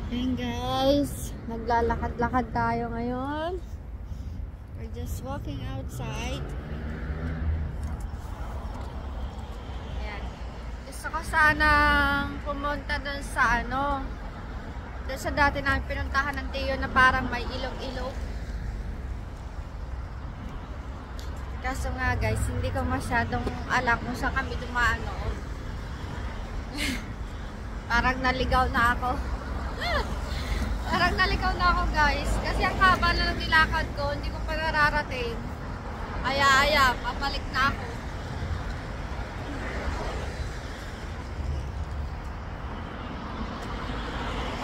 Hey guys, naglalakad-lakad tayo ngayon. We're just walking outside. Ayan. Gusto ko sanang pumunta dun sa dun sa dati namin pinuntahan ng Tiyo na parang may ilog-ilog. Kaso nga guys, hindi ko masyadong alam kung saan kami dumaan noon. Parang naligaw na ako. Parang naligaw na ako guys. Kasi ang haba na ng nilakad ko, hindi ko pa nararating. Aya, papalik na ako.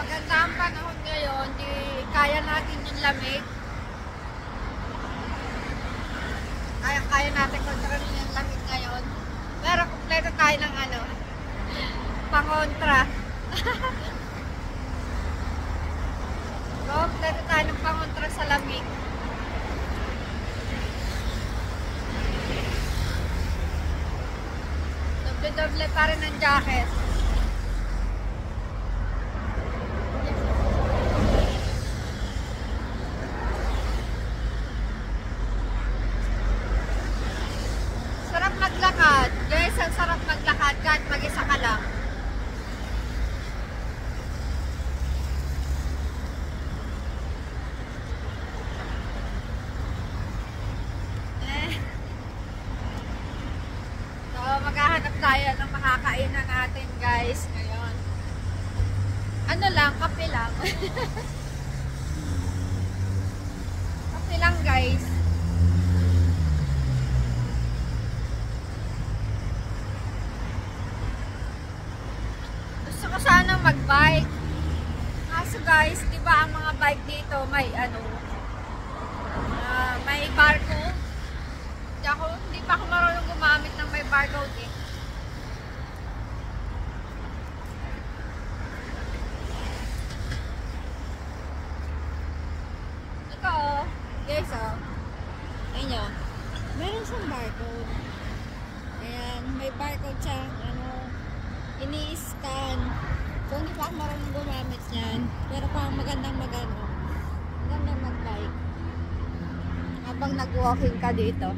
Maganda ang panahon ngayon, di kaya natin yung lamig. Kaya natin kontrolin yung lamig ngayon. Pero kumpleto tayo ng pangontra. Kumpleto tayo ng pangontra sa lamig. Doble-doble pa rin ang jacket. Sarap maglakad. Guys, ang sarap maglakad kahit mag-isa ka lang. Maghahanap tayo ng makakainan natin guys ngayon. Kape lang. Kape lang guys. Gusto ko sana mag-bike. Kaso guys, di ba ang mga bike dito may may barcode. Hindi pa ako marunong gumamit ng may barcode eh. Ito guys ayun nyo. Meron siyang barcode. Ayan, may barcode siyang ini-scan. So hindi pa ako marunong gumamit niyan. Pero parang magandang mag-bike. Habang nag-walking ka dito.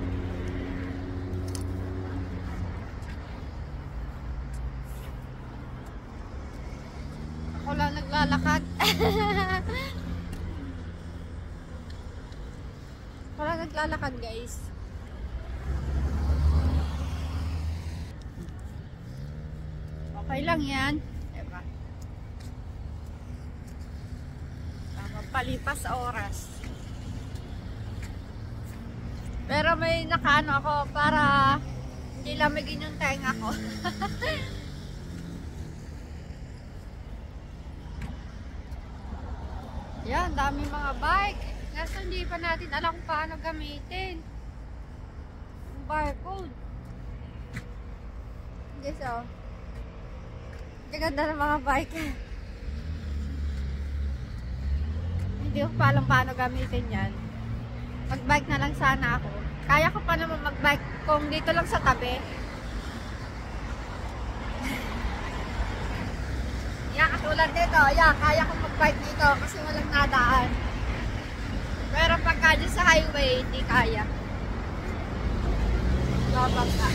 Ako lang naglalakad. Ako lang naglalakad guys. Okay lang yan. Diba? Palipas sa oras. Pero may nakaano ako para hindi lamigin yung tenga ko. Yan, dami mga bike. Kaso hindi pa natin alam kung paano gamitin yung barcode. Guys, ganda ng mga bike. Hindi ko pa alam paano gamitin yan. Mag-bike na lang sana ako. Kaya ko pa naman mag-bike kung dito lang sa tabi. Yan, katulad dito. Yan, kaya ko mag-bike dito kasi walang nadaan. Pero pagka dyan sa highway, hindi kaya. Babang ka.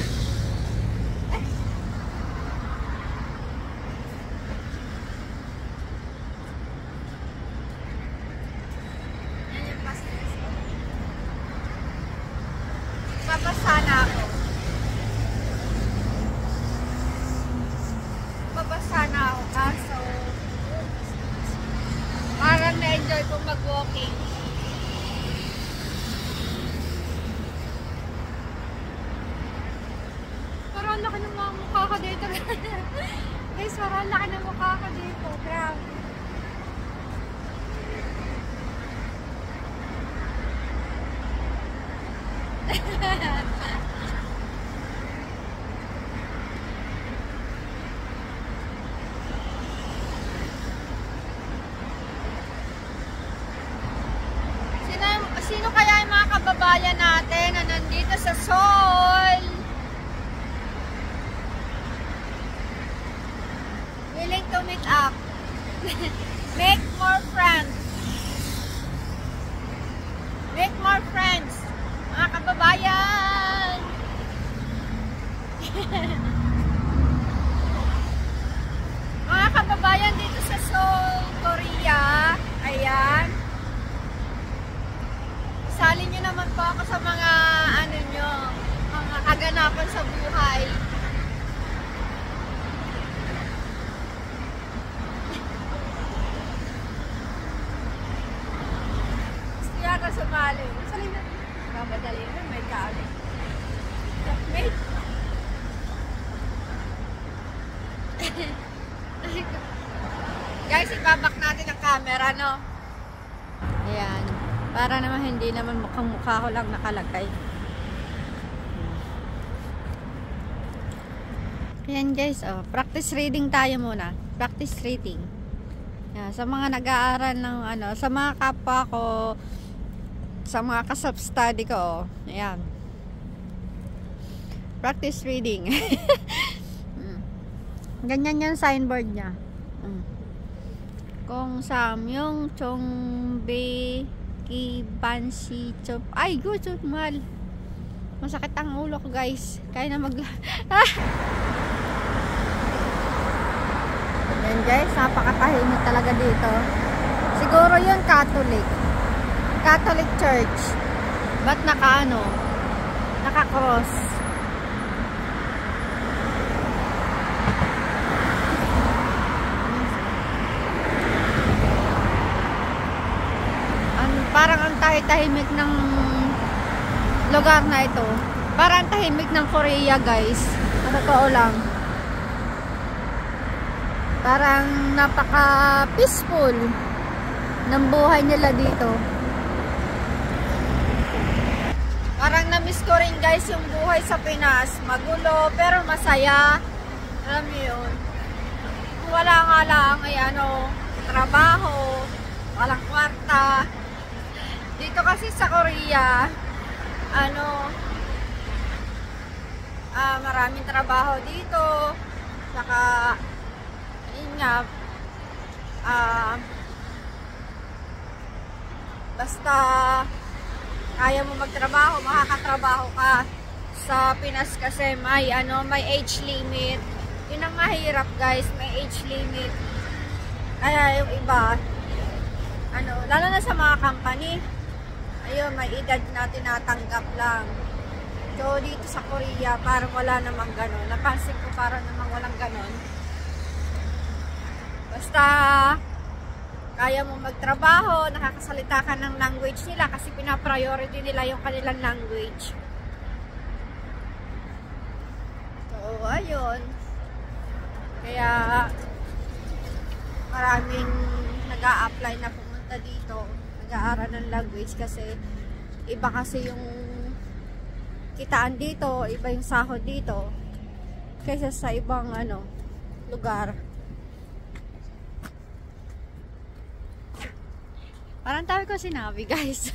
Yan yung pastres. Babasa na ako. Babasa na ako kaso parang na-enjoy kong mag-walking. Parang laki ng mga mukha ko dito. Guys, parang laki ng mukha ko dito. Grabe. Sino kaya yung mga kababayan natin na nandito sa Seoul? willing to meet up. Make more friends. Make more friends. Mga kababayan. Mga kababayan dito sa Seoul, Korea. Ayan. Isali nyo naman po ako sa mga ano nyo, mga kaganapan sa buhay. Gusto yata sumali. Sali na. Mamadali na. May kali. Mate. Guys, ibabak natin ang camera, no? Ayan. Para naman hindi naman mukhang mukha ko lang nakalagay. Ayan guys, oh, practice reading tayo muna. Practice reading. Ayan, sa mga nag-aaral ng ano, sa mga kapwa ko, sa mga kasub-study ko, oh. Ayan. Practice reading. Ganyan yung signboard niya. Kung Samyong Chongbe Kibansi Chop. Ay, good, mal. Masakit ang ulo ko, guys. Kaya na Yan, guys. Napakatahimik talaga dito. Siguro yun Catholic. Catholic Church. Ba't naka-cross? Parang ang tahimik ng lugar na ito. Parang tahimik ng Korea, guys. Totoo lang. Parang napaka-peaceful ng buhay nila dito. Parang na-miss ko rin, guys, yung buhay sa Pinas. Magulo, pero masaya. Alam niyo yun. Wala nga lang ay trabaho, walang kwarta. Dito kasi sa Korea, maraming trabaho dito. Saka, yun nga, basta kaya mo magtrabaho, makakatrabaho ka. Sa Pinas kasi may age limit. Yun ang mahirap, guys, may age limit. Kaya yung iba, lalo na sa mga company, ayun, may edad na tinatanggap lang. So, dito sa Korea, parang wala namang ganon. Napansin ko parang namang walang ganon. Basta, kaya mo magtrabaho, nakakasalita ka ng language nila kasi pinapriority nila yung kanilang language. So, ayun. Kaya, maraming nag-a-apply na pumunta dito. Nag-aaral ng language kasi iba kasi yung kitaan dito, iba yung sahod dito kaysa sa ibang lugar. Parang tayo ko sinabi, guys.